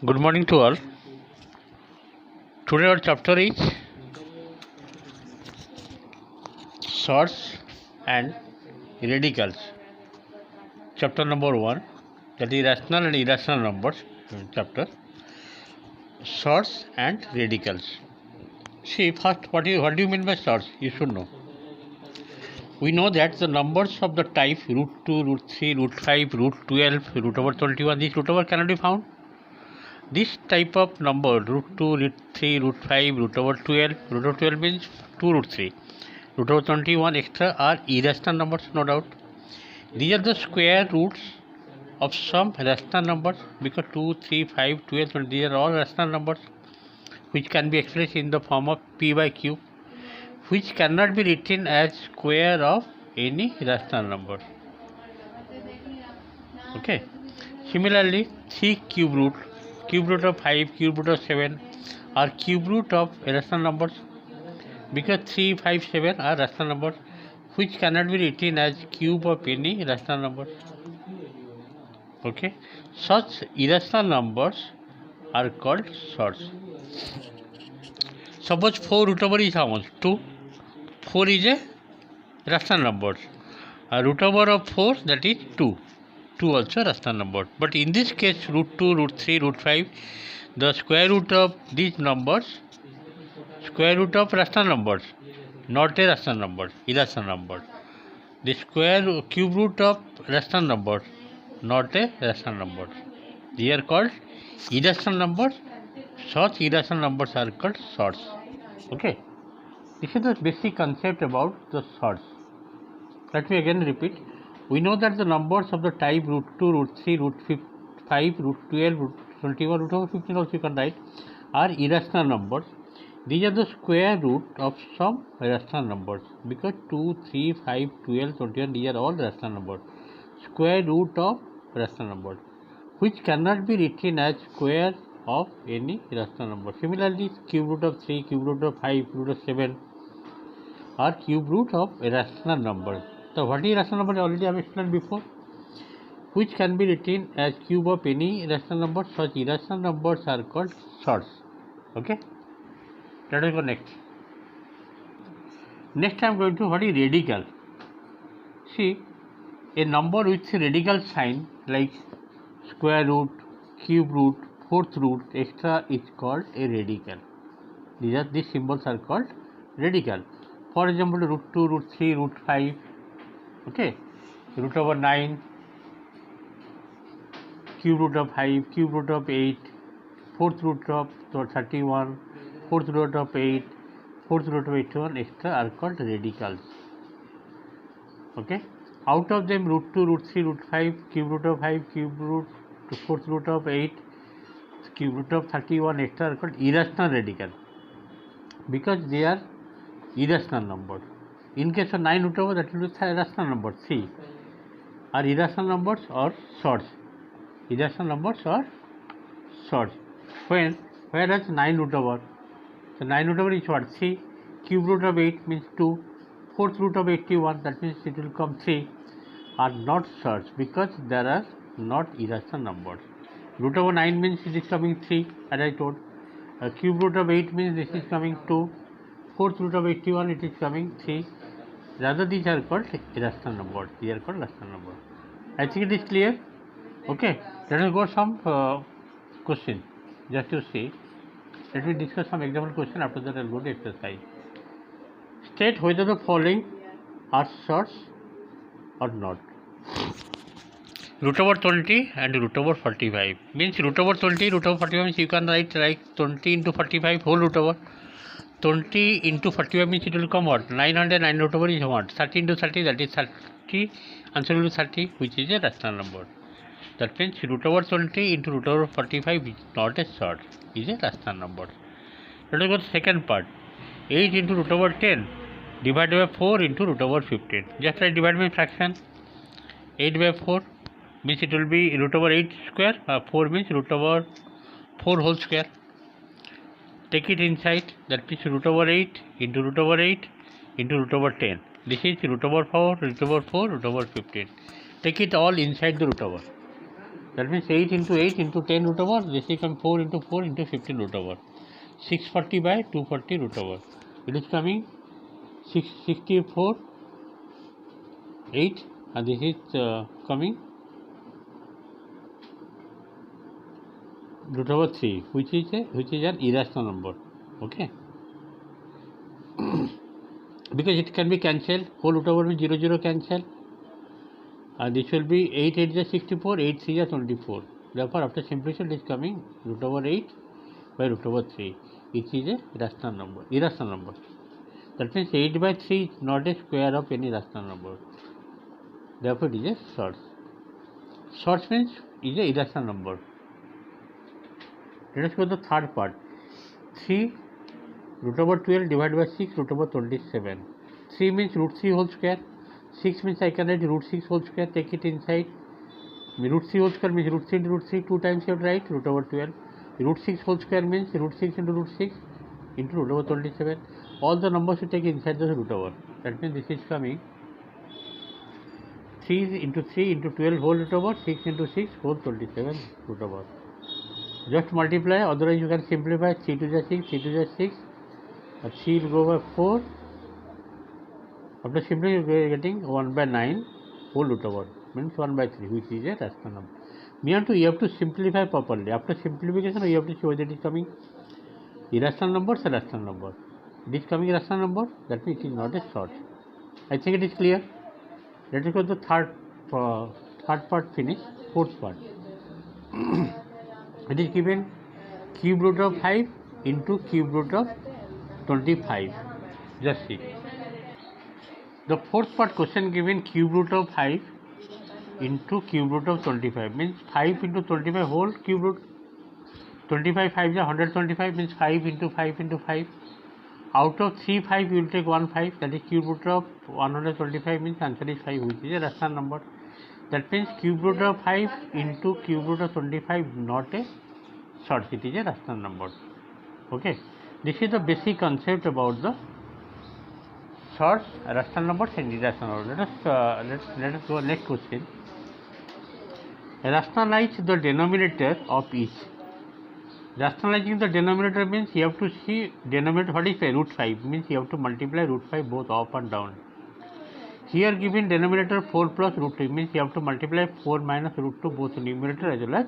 Good morning to all. Today our chapter is sorts and radicals. Chapter number 1, that is rational and irrational numbers. Chapter sorts and radicals. See, first, what do you mean by sorts? You should know. We know that the numbers of the type root 2, root 3, root 5, root 12, root over 21, this root over cannot be found. This type of number, root 2, root 3, root 5, root over 12, root over 12 means 2 root 3, root over 21 extra are irrational numbers, no doubt. These are the square roots of some rational numbers because 2, 3, 5, 12, 20, these are all rational numbers which can be expressed in the form of p by q, which cannot be written as square of any rational number. Okay. Similarly, 3 cube root of 5, cube root of 7 are cube root of rational numbers because 3, 5, 7 are rational numbers which cannot be written as cube of any rational number. Okay, such irrational numbers are called sorts. Suppose 4 root over is how much? 2. 4 is a rational number. A root over of 4, that is 2. 2 also rational number. But in this case, root 2, root 3, root 5, the square root of these numbers, square root of rational numbers, not a rational number, irrational number. The square cube root of rational number, not a rational number. They are called irrational numbers. Such irrational numbers are called sorts. Okay. This is the basic concept about the sorts. Let me again repeat. We know that the numbers of the type root 2, root 3, root 5, root 12, root 21, root over 15 also you can write are irrational numbers. These are the square root of some rational numbers because 2, 3, 5, 12, 21 these are all rational numbers. Square root of rational numbers which cannot be written as square of any rational number. Similarly, cube root of 3, cube root of 5, root of 7 are cube root of rational numbers. So what is rational number? Already I have explained before, which can be written as cube of any rational number. Such irrational numbers are called sorts. Okay. Let us go next. Next I am going to what is radical. See, a number with a radical sign like square root, cube root, fourth root, extra is called a radical. These symbols are called radical. For example, root 2, root 3, root 5, okay, root over 9, cube root of 5, cube root of 8, fourth root of 31, fourth root of 8, fourth root of 81, extra are called radicals. Okay, out of them root 2, root 3, root 5, cube root of 5, cube root, fourth root of 8, cube root of 31, extra are called irrational radical because they are irrational numbers. In case of 9 root over, that will be rational number 3 are irrational numbers or sorts. Irrational numbers or sorts. Whereas 9 root over, so 9 root over is what? 3. Cube root of 8 means 2. Fourth root of 81, that means it will come 3, are not sorts because there are not irrational numbers. Root over 9 means it is coming 3, as I told. Cube root of 8 means this is coming 2. Fourth root of 81, it is coming 3. Rather, these are called irrational numbers. These are called rational numbers. I think it is clear. Okay. Let us go some question just to see. Let me discuss some example question. After that, I will go to exercise. State whether the following are sorts or not. Root over 20 and root over 45 means root over 20, root over 45 means you can write like 20 into 45 whole root over. 20 into 45 means it will come what? 909 root over is what? 30 into 30, that is 30, answer will be 30, which is a rational number. That means root over 20 into root over 45 is not a sort, is a rational number. Let us go to the second part. 8 into root over 10 divided by 4 into root over 15. Just like divide by fraction. 8 by 4 means it will be root over 8 square, 4 means root over 4 whole square. Take it inside, that means root over 8 into root over 8 into root over 10. This is root over 4, root over 4, root over 15. Take it all inside the root over. That means 8 into 8 into 10 root over, this is coming 4 into 4 into 15 root over. 640 by 240 root over. It is coming 664, 8, and this is coming root over 3, which is an irrational number. Okay. Because it can be cancelled, whole root over means 0 0 cancel, and this will be 8 8 is 64, 8 3 is 24. Therefore, after simplification, it is coming root over 8 by root over 3, which is a irrational number. That means 8 by 3 is not a square of any rational number. Therefore, it is a source. Source means is a irrational number. Let us go to the third part. 3 root over 12 divided by 6 root over 27. 3 means root 3 whole square. 6 means I can write root 6 whole square, take it inside. Root 3 whole square means root 3 into root 3, 2 times you have to write root over 12. Root 6 whole square means root 6 into root 6 into root over 27. All the numbers you take inside the root over. That means this is coming 3 into 3 into 12 whole root over, 6 into 6 whole 27 root over. Just multiply, otherwise you can simplify. 3 to the 6, 3 to the 6, and 3 will go by 4. After simplifying, you are getting 1 by 9 whole root over, means 1 by 3, which is a rational number. Meanwhile, you have to simplify properly. After simplification, you have to show whether it is coming irrational numbers or rational number. It is coming rational number, that means it is not a source. I think it is clear. Let us go to the third part finish. Fourth part. It is given cube root of 5 into cube root of 25. Just see. The fourth part question given cube root of 5 into cube root of 25, means 5 into 25 whole cube root. 25 5 is 125, means 5 into 5 into 5. Out of 3 5 you will take 1 5, that is cube root of 125, means answer is 5, which is a rational number. That means cube root of 5 into cube root of 25 not a source, it is a rational number. Okay, this is the basic concept about the source, rational numbers and irrational numbers. Let us go next question. Rationalize the denominator of each. Rationalizing the denominator means you have to see denominator. What is root 5? Means you have to multiply root 5 both up and down. Here given denominator 4 plus root 2, means you have to multiply 4 minus root 2 both numerator as well as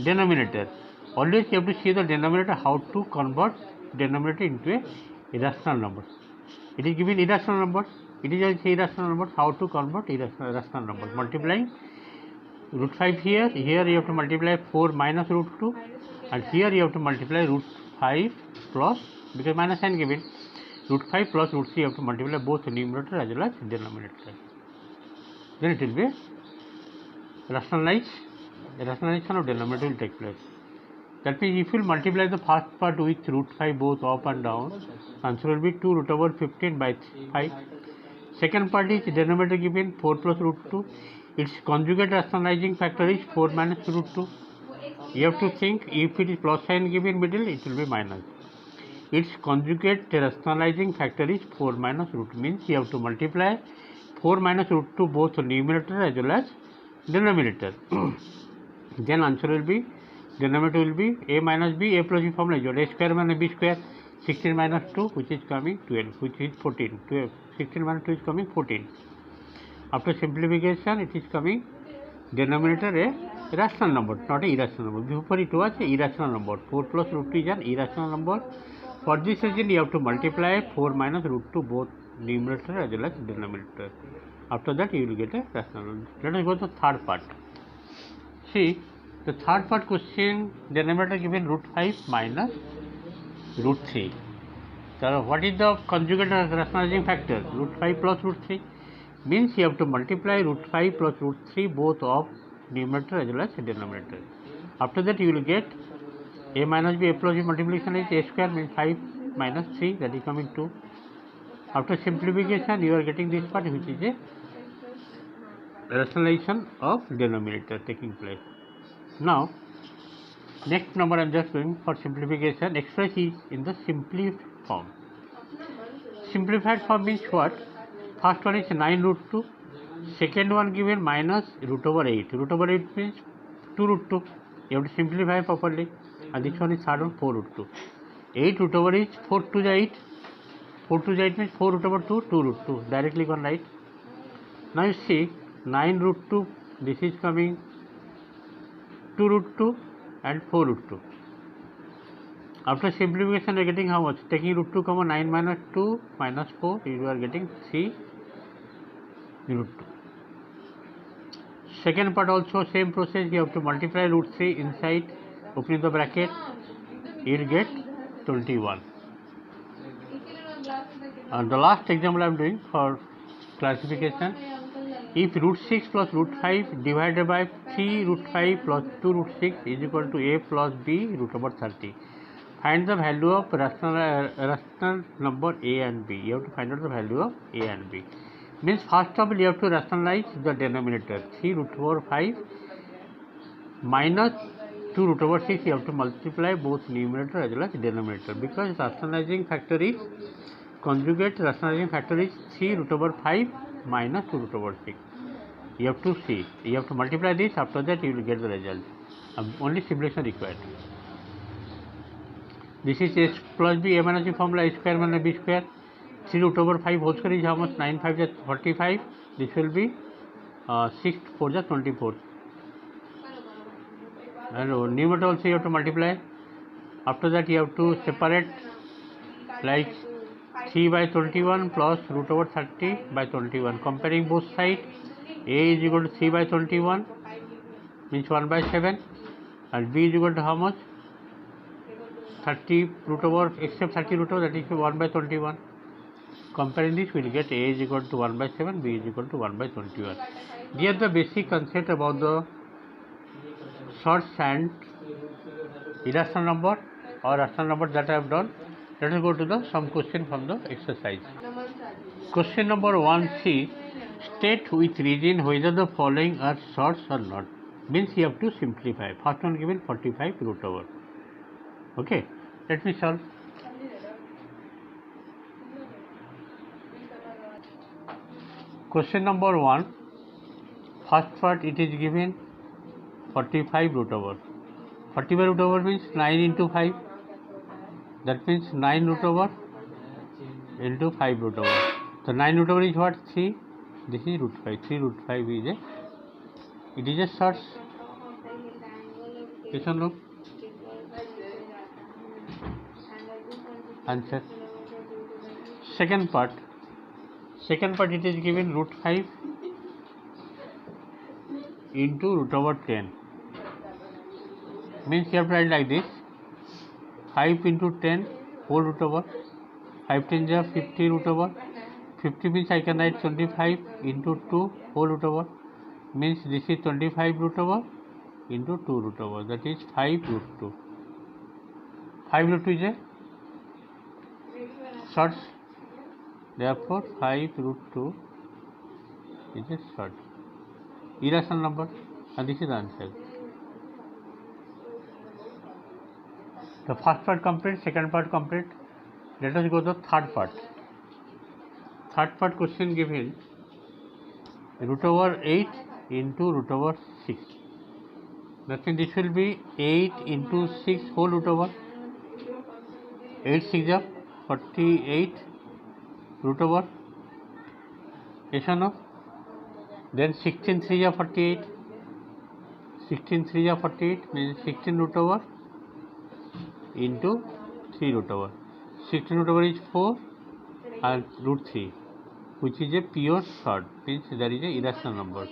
denominator. Always you have to see the denominator, how to convert denominator into a irrational number. It is given irrational numbers. It is also irrational numbers. How to convert rational numbers? Multiplying root 5 here you have to multiply 4 minus root 2, and here you have to multiply root 5 plus, because minus sign given, root 5 plus root 3 you have to multiply both numerator as well as denominator. Then it will be rationalization of denominator will take place. That means if you multiply the first part with root 5 both up and down, answer will be 2 root over 15 by 5. Second part is denominator given 4 plus root 2. Its conjugate rationalizing factor is 4 minus root 2. You have to think, if it is plus sign given middle, it will be minus. Its conjugate rationalizing factor is 4 minus root, means you have to multiply 4 minus root 2 both numerator as well as denominator. Then answer will be, denominator will be a minus b, a plus b formula is a square minus b square, 16 minus 2, which is coming 12, which is 14. 12. 16 minus 2 is coming 14. After simplification, it is coming denominator a rational number, not a irrational number. Before it was a irrational number. 4 plus root 2 is an irrational number. For this reason, you have to multiply 4 minus root 2 both numerator as well as denominator. After that, you will get a rational number. Let us go to the third part. See, the third part question, denominator given root 5 minus root 3. So, what is the conjugate rationalizing factor? Root 5 plus root 3. Means you have to multiply root 5 plus root 3 both of numerator as well as denominator. After that, you will get a minus b, a plus b multiplication is a square, means 5 minus 3, that is coming 2. After simplification, you are getting this part, which is a rationalization of denominator taking place. Now, next number I am just going for simplification. Express is in the simplified form. Simplified form means what? First one is 9 root 2. Second one given minus root over 8. Root over 8 means 2 root 2. You have to simplify properly. And this one is third one, 4 root 2. 8 root over is 4 to the 8. 4 to the 8 means 4 root over 2, 2 root 2. Directly gone right. Now you see 9 root 2. This is coming 2 root 2 and 4 root 2. After simplification, you are getting how much? Taking root 2, 9 minus 2 minus 4, you are getting 3 root 2. Second part also same process. You have to multiply root 3 inside, opening the bracket, you will get 21. And the last example I am doing for classification. If root 6 plus root 5 divided by 3 root 5 plus 2 root 6 is equal to a plus b root over 30. Find the value of rational number a and b. You have to find out the value of a and b. Means first of all you have to rationalize the denominator. 3 root over 5 minus 2 root over 6. You have to multiply both numerator as well as denominator, because rationalizing factor is conjugate. Rationalizing factor is 3 root over 5 minus 2 root over 6. You have to see. You have to multiply this. After that you will get the result. Only simplification required. This is a plus b, a minus b formula, a square minus b square. 3 root over 5 whole square is how much? 9 5 is 45. This will be 6 4 is 24. And numerator also you have to multiply. After that you have to separate, like 3 by 21 plus root over 30 by 21. Comparing both sides, a is equal to 3 by 21 means 1 by 7, and b is equal to how much? 30 root over, except 30 root over, that is 1 by 21. Comparing this, we will get a is equal to 1 by 7, b is equal to 1 by 21. Here the basic concept about the sorts and irrational number or rational number that I have done. Let us go to the some question from the exercise. Question number 1c. State with reason whether the following are sorts or not. Means you have to simplify. First one given 45 root over. Okay, let me solve. Question number 1. First part it is given 45 root over. 45 root over means 9 into 5. That means 9 root over into 5 root over. So 9 root over is what? 3. This is root 5. 3 root 5 is a. It is a sorts. Listen, look. Answer. Second part it is given root 5 into root over 10. Means you have to write like this: 5 into 10 whole root over. 5 10 is 50 root over. 50 means I can write 25 into 2 whole root over. Means this is 25 root over into 2 root over. That is 5 root 2. 5 root 2 is a sorts. Therefore 5 root 2 is a sort. Irrational number, and this is the answer. The first part complete, second part complete. Let us go to the third part. Third part question given root over 8 into root over 6. That means this will be 8 into 6 whole root over. 8 6 is 48 root over. Yes or no? Then 16 3 is 48. 16 3 is 48 means 16 root over into 3 root over. 16 root over is 4 and root 3, which is a pure sort, means there is a irrational number,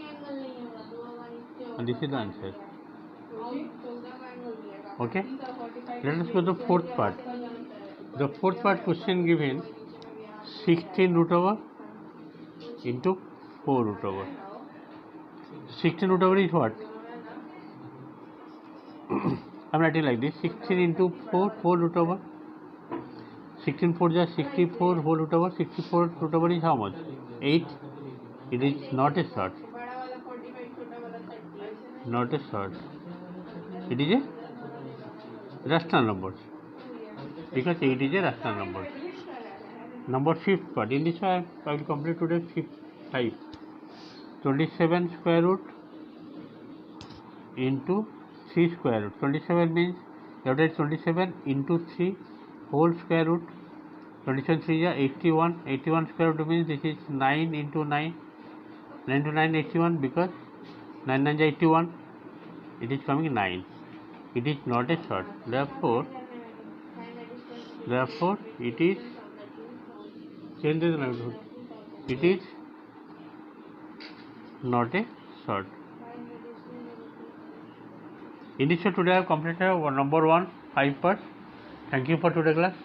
and this is the answer. Okay, let us go to the fourth part. The fourth part question given 16 root over into 4 root over. 16 root over is what? I am writing like this: 16 into 4 whole root over. 16 4 is 64 whole root over. 64 root over is how much? 8. It is not a sort. Not a sort. It is a rational number, because 8 is a rational number. Number 5th part. In this way I will complete today 5. 27 square root into 3 square root. 27 means you have to write 27 into 3 whole square root. 27 3 is 81. 81 square root means this is 9 into 9. 9 into 9 81, because 9 9 is 81. It is coming 9. It is not a short. Therefore it is change the neighborhood. It is not a short. In this show today I have completed number 1 5 parts. Thank you for today's class.